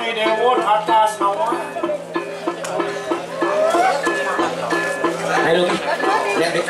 Nyai Dewo atas awan. Ayo, lihat deh.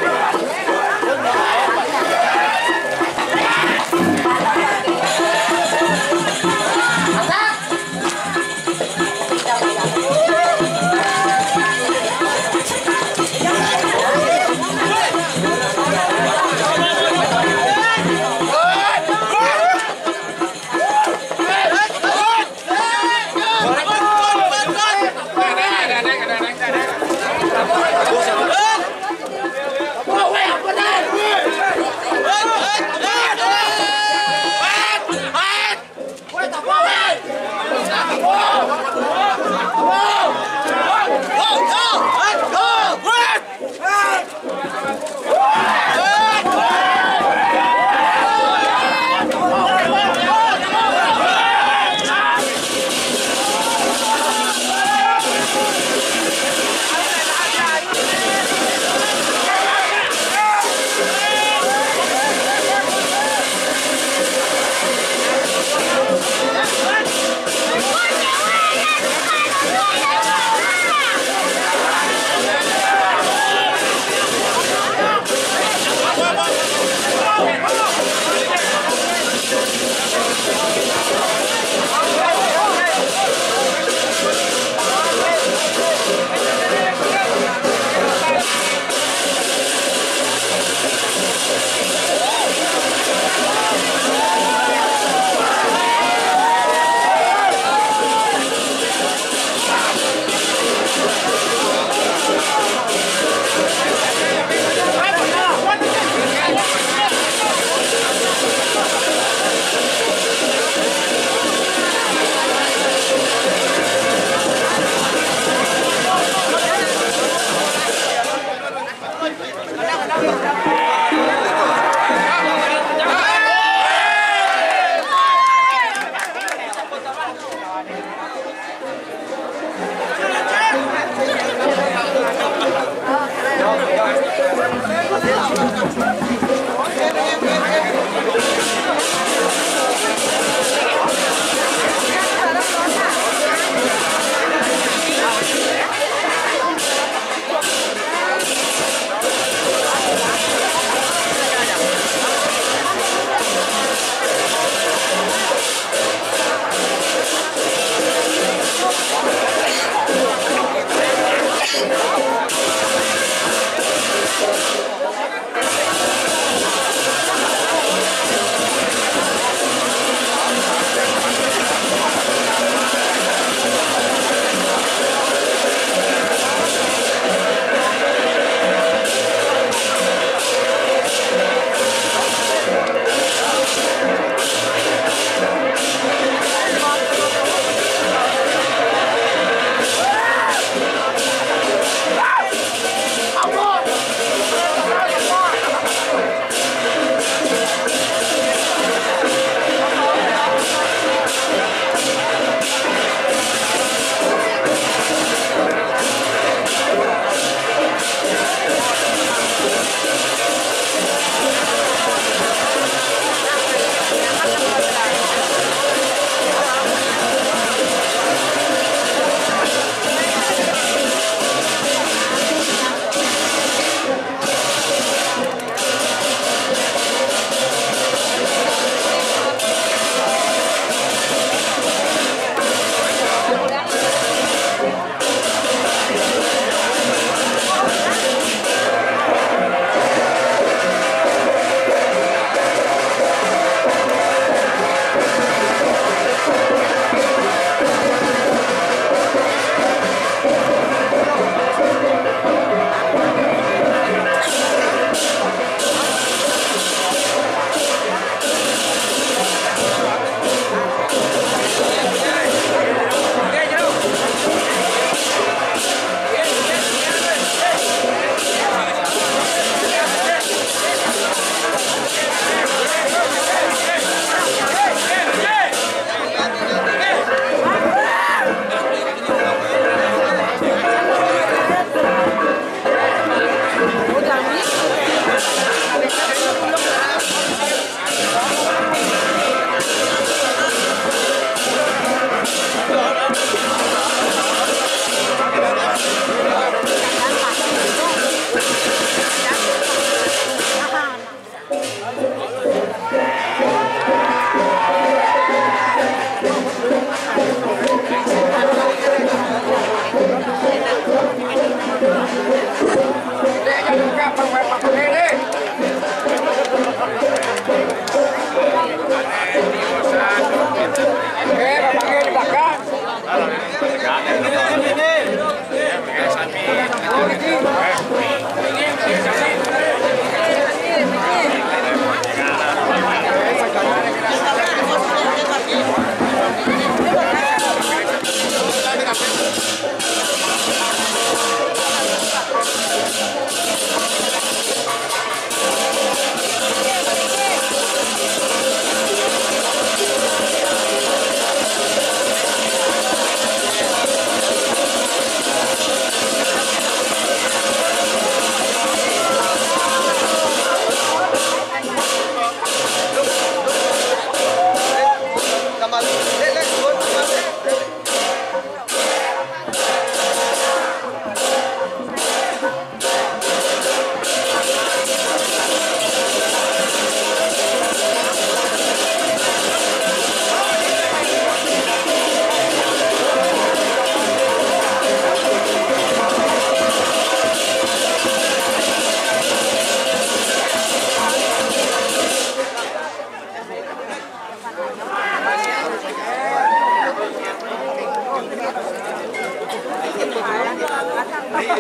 เ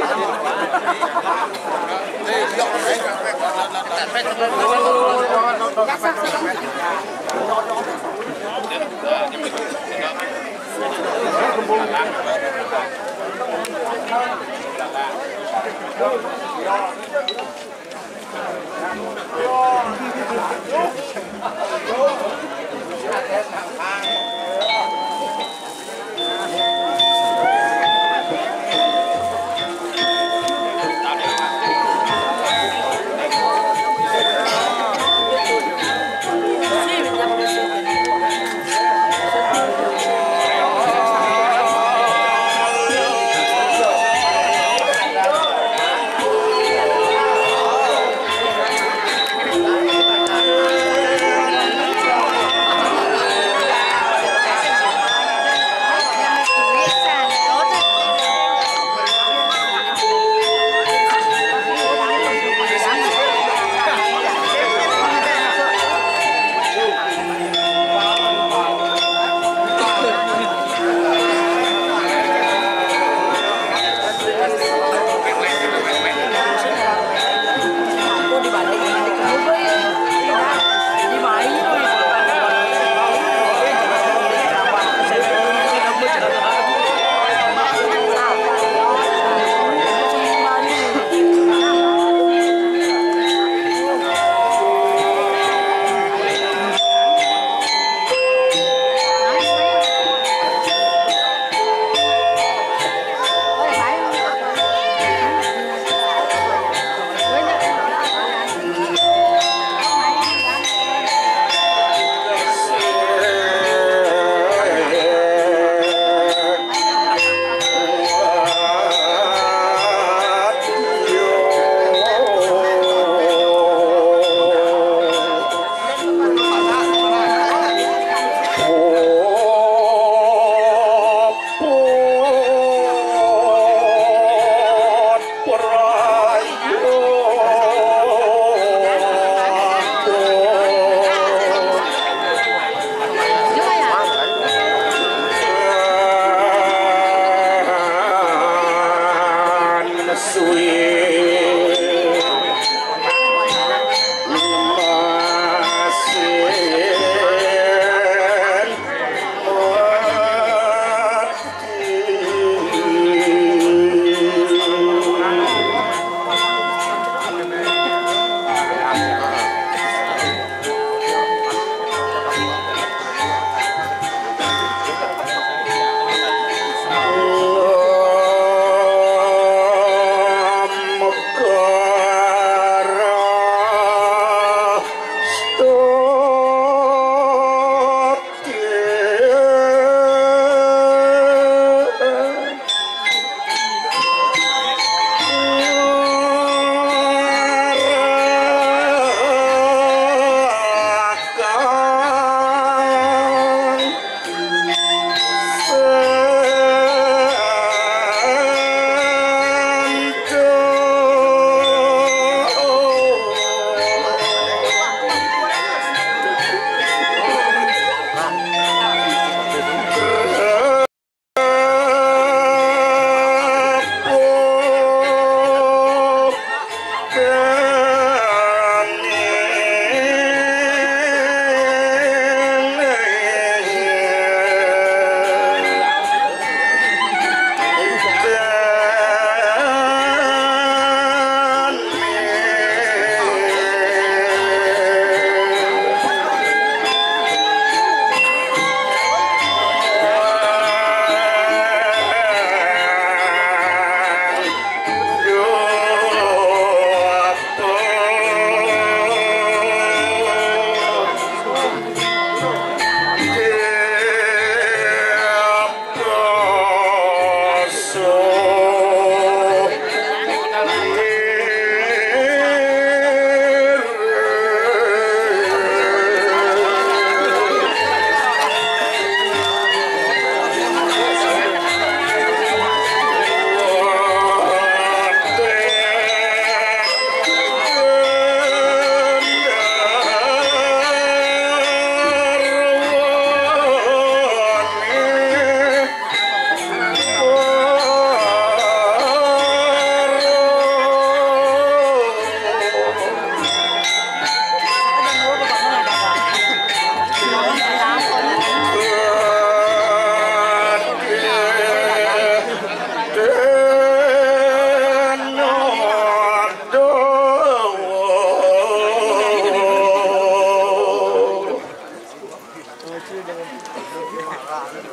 Bye.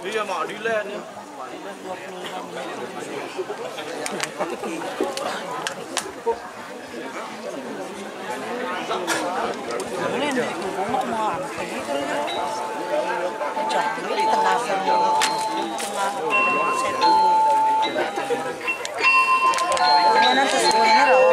Iya mau đi lên nhá. Lên thì cũng có mò thấy cái chọn cái tầng sẽ nanti sebenarnya rawa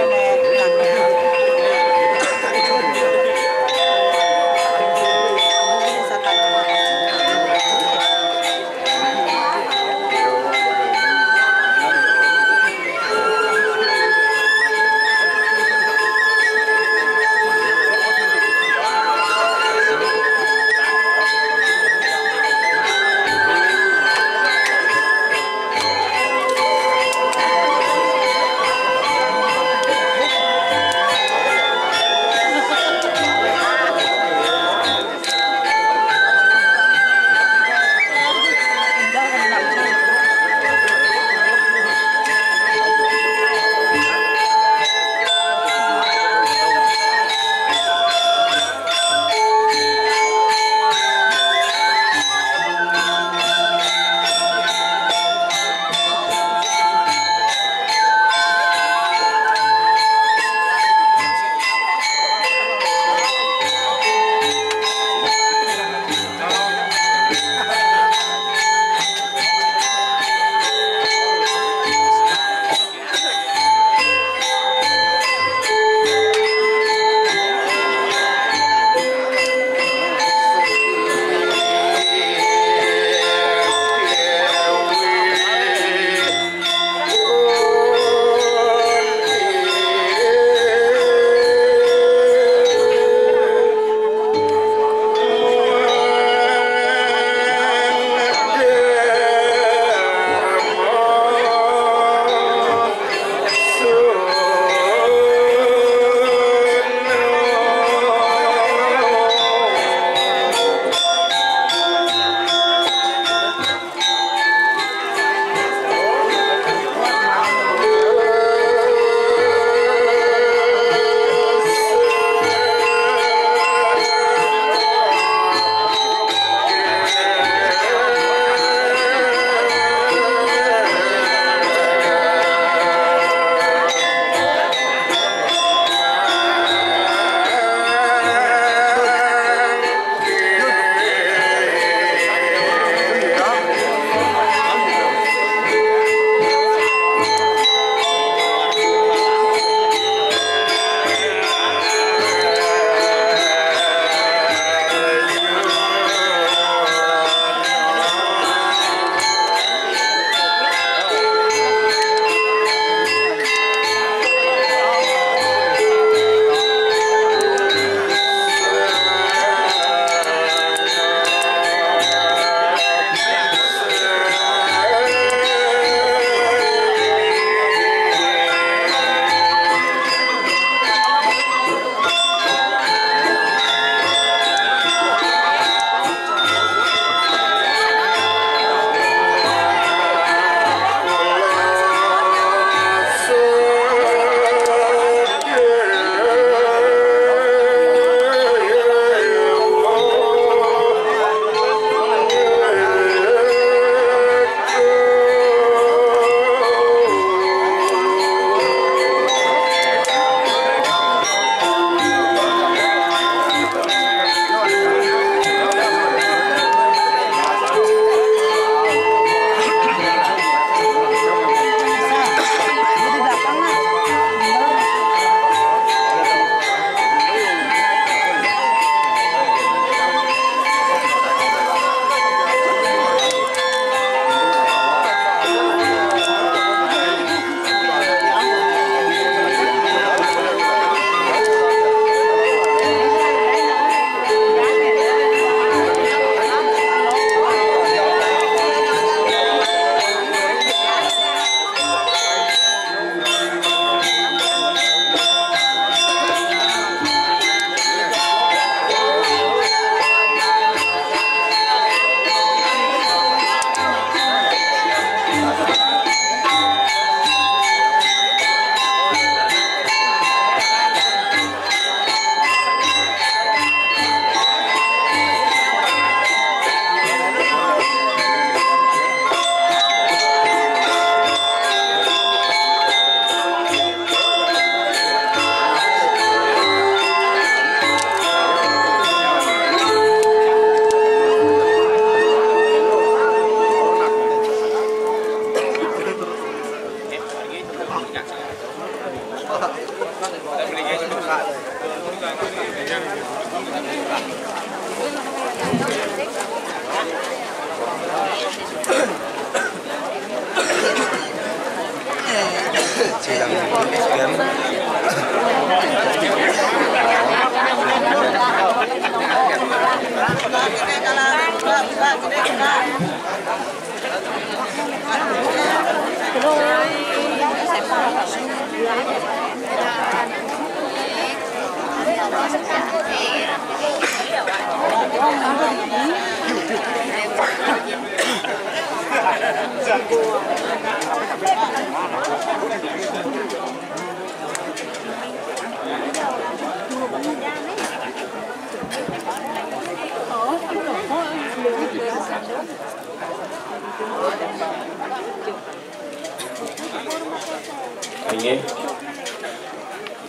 Aye,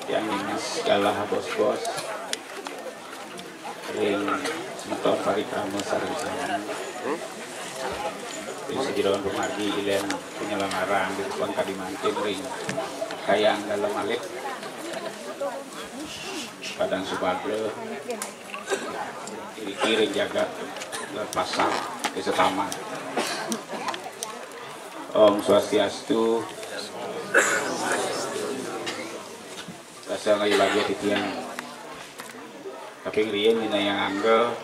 yang ini segala bos-bos, ring semeton parikrama sareng-sareng. Ring sejiron pemargi ilen penyelenggaraan di depan Kadimantin ring kayang dalam alit Padang Subagre kiri-kiri jagat pasang di setaman. Om Swastiastu. Rasa ngayu lagi titian tapi ngeriin dina yang anggel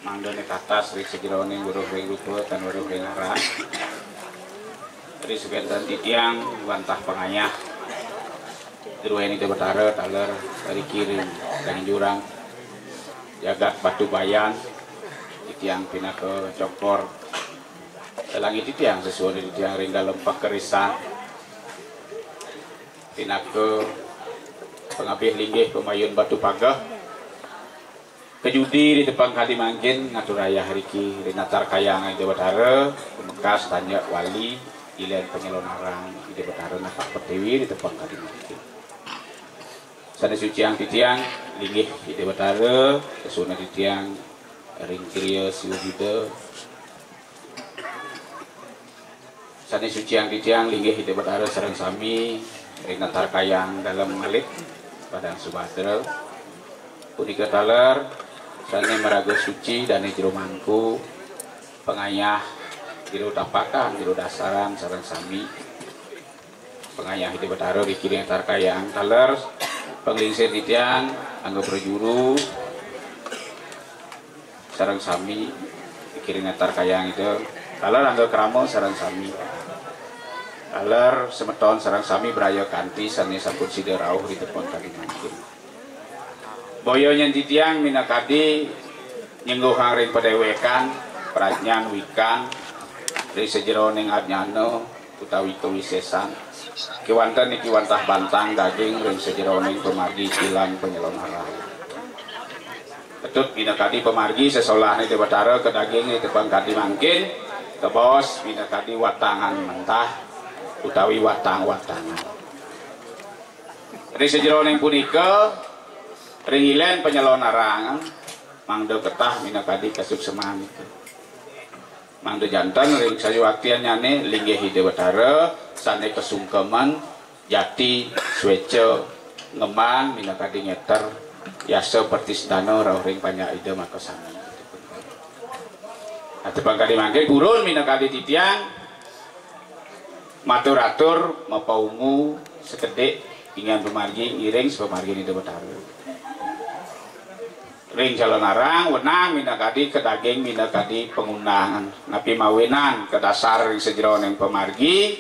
mangdone tatas rik sejeroning buruh ring rupa dan buruh ring arah dari sebentan titiang bantah pengayah diruain itu betara taler dari kiri dan jurang jagat batu bayan titiang pindah ke cokor langit titiang sesuai titiang ring dalam pakerisan pindah ke pengapih linggih pemayun batu pagah kejudi di depan Kadimantin ngatur raya hariki rinatar kayang Jawa Barat Bekas tanya wali ilen penyelonarang di Barat napak pertiwi di depan Kadimantin sana suci yang titiang linggih di Barat kesuna titiang ring kriya siwida sana suci yang titiang linggih di Barat sareng sami rinatar kayang dalam malik Padang Subagre punika taler sane meraga suci dan jero mangku pengayah jero tapakan jero dasaran sareng sami pengayah itu betara bikin tar kayang taler penglingsir titiang anggo berjuru sareng sami bikin tar kayang itu taler anggo kramo sareng sami aler semeton sarang sami beraya kanti sani sampun sida rauh di depan Kadimantin. Boyonya titiang minakadi nyengguhang ring padewekan prajnan wikan ring sejeroning adnyano utawi kewisesan kiwanten niki wantah bantang daging ring sejeroning pemargi silang penyelonarang. Ketut minakadi pemargi sesolah di Batara ke daging di depan Kadimantin ke bos minakadi watangan mentah utawi watang-watangan. Ring sejeroning punika ring ilen penyelonarang mangdo ketah minakadi kasukseman itu. Mangdo jantan ring sayuaktian nyane linggih hide Batara sane kesungkeman jati swece ngeman minakadi ngeter yasa pertisdano rauh ring panyak ide makasana. Atepang Kadimantin purun minakadi titiang matur-atur mapaungu sekedek ingin pemargi ngiring sepemargi di Batara ring calonarang wenang minakadi ke daging minakadi pengundangan napi mawinan ke dasar ring sejeroning pemargi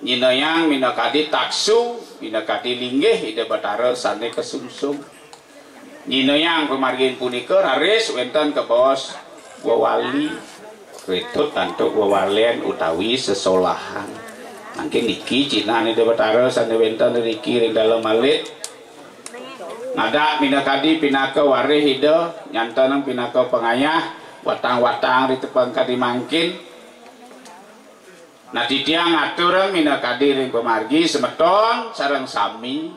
nyinoyang minakadi taksu minakadi linggih di Batara sane kesungsung nyinoyang pemargi punika raris wenten ke bos wawali retut tantuk wawalian utawi sesolahan mungkin niki Cina ini Batara sane wenten riki ring dalam malik ngada minakadi pinaka warih hida nyantanang pinaka pengayah watang-watang di tepang Kadimantin nah titiang ngatur minakadi ring pemargi semeton sareng sami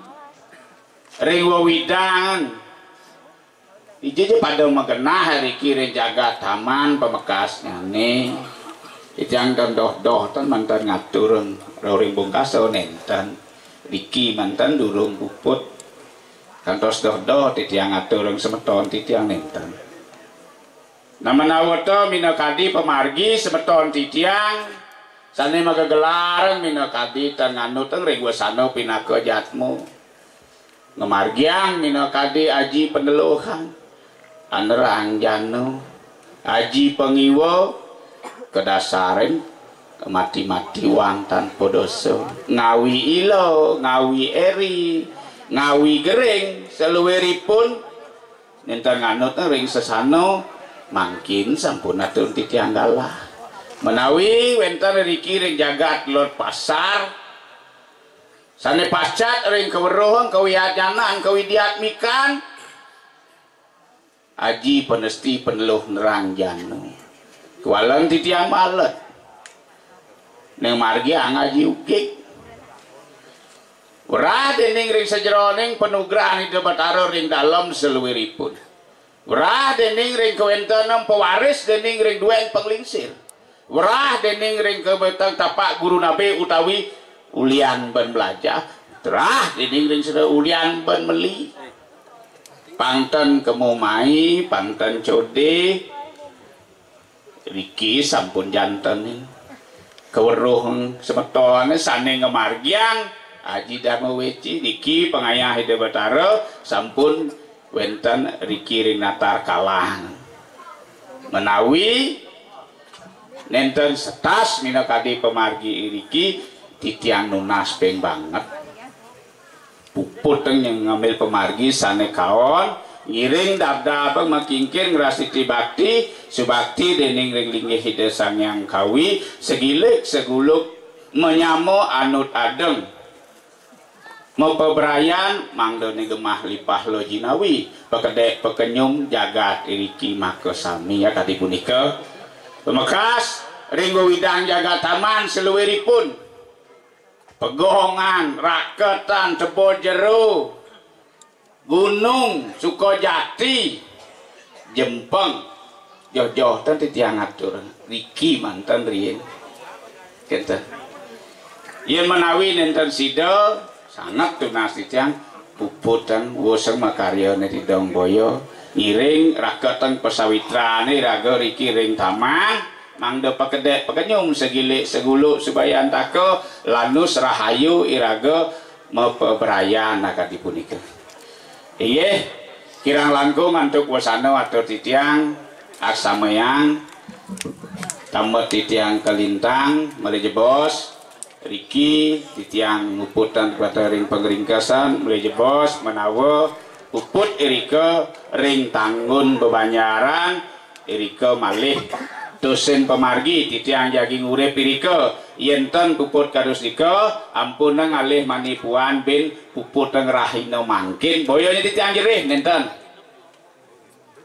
ring wawidan ije pada mengenah riki ring jaga taman pemekas nyane yang doh tan mantan ngaturun roring bungkaso nenten Riki mantan durung puput kantos doh titiang ngaturun semeton titiang nenten nama nawoto minakadi pemargi semeton titiang sane magagelaran minakadi tanganuteng ringwasano pinaka jatmu ngemargiang minakadi aji pendeluhan anerang jano aji pengiwo kedasarin mati-mati wangtan podoso ngawi ilo ngawi eri ngawi gering seluweripun nenten nganut ring sesano mangkin sampun atur titiang galah menawi wenten riki ring jagat Lord pasar sane pascat ring keweruhang kawiyajanan kawidiatmikan aji penesti peneluh nerang janu kualang titiang malet neng margi ngaji ukik urah dening ring sejeroning penugrahan hidup Batara ring dalam seluwiripun urah dening ring kewentenem pewaris dening ring duen penglingsir urah dening ring kebetang tapak guru nabi utawi ulian ben belajar terah dening ring sudah ulian ben meli pangten kemumai pangten code riki sampun janten keweruh semetone sane ngemargiang aji dharma weci niki pengayah hidup Batara sampun wenten riki ring natar kalah menawi nenten setas minakadi pemargi riki titiang nunas peng banget puput yang ngambil pemargi sane kaon ngiring dab-dab makingkir ngrasiti bakti subakti dening ring linggih hide sangyang kawi segilik seguluk menyamu anut adeng mepebrayan mangdone gemah lipah lo jinawi pekedek pekenyum jagat iriki maka sami ya kati punika pemekas ringgo widang jagat taman seluwiripun pegohongan raketan tebo jero Gunung Sukojati Jempeng joh-joh tan titiang atur riki mantan rien kenten yen menawi nenten sida sangat tunas titiang puputan woseng makarya neti dong boyo ngiring raketan pesawitrane raga riki ring taman mangda pekedek pekenyum segilik seguluk subayan tako lanus rahayu iraga mepebrayan akadi punika iya kirang langkung antuk wasana atur titiang aksamayang tamat titiang kelintang melejebos riki titiang nguputan kepada ring pengeringkasan melejebos menawa puput irika ring tanggun bebanyaran irika malih dosen pemargi titiang jaging urip irika yenten puput kados nika ampun ngalih manipuan bin puput teng rahina mangkin boyonya titiang jerih nenten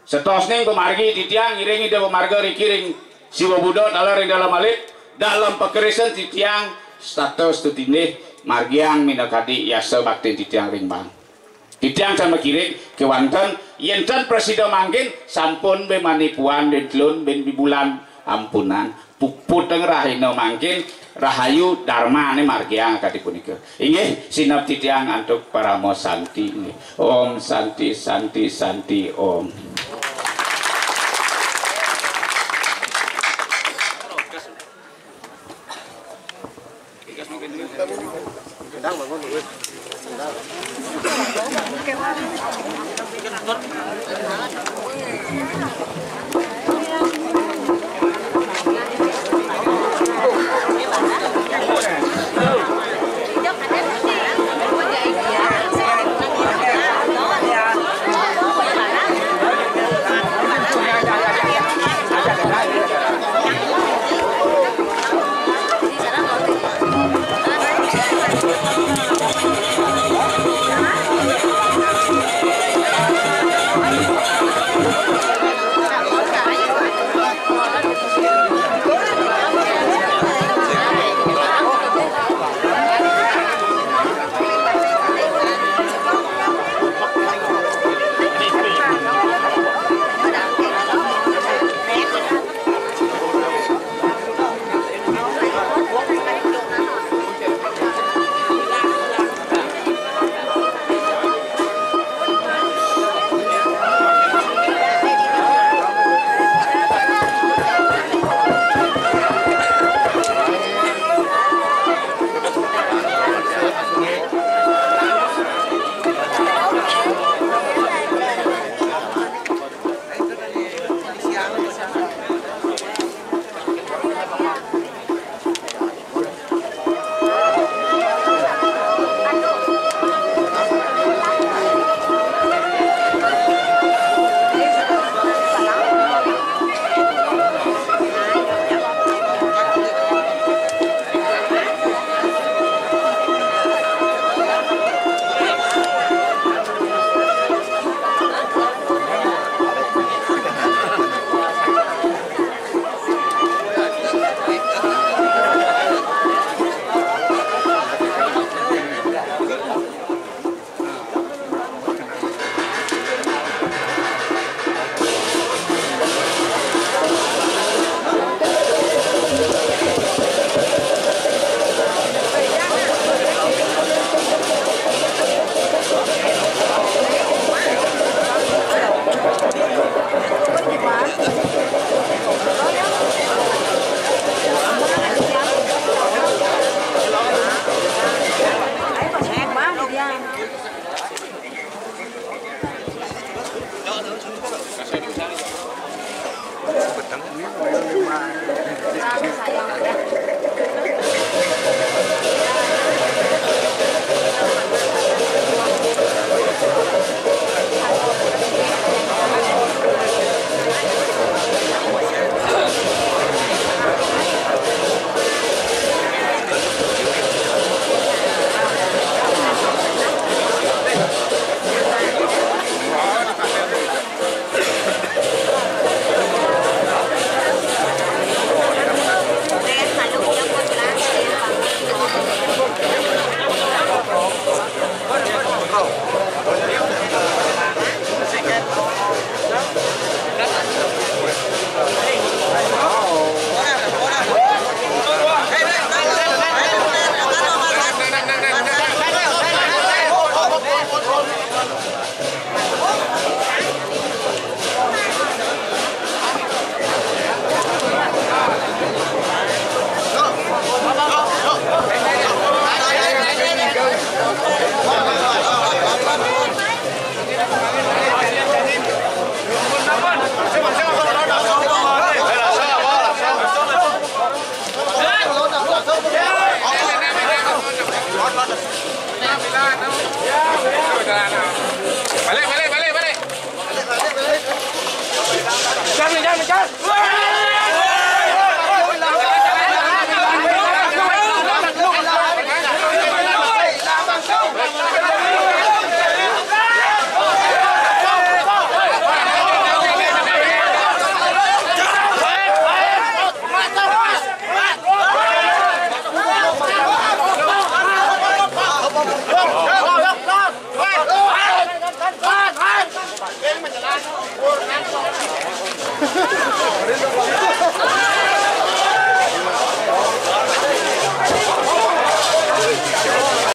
setos ning pemargi titiang ngiringi de pemarga rikiring siwa budo dalam ring dalam alik dalam pekerisan titiang status tutine margiang minakadi yasa bakti titiang ring bang titiang sama kiring kewanten yenten presiden mangkin sampun be manipuan den tlun ben bibulan ampunan puput teng rahina mangkin rahayu dharma ne margiang kadi punika inggih sinap titiang antuk paramo santi om santi santi santi om Tengah.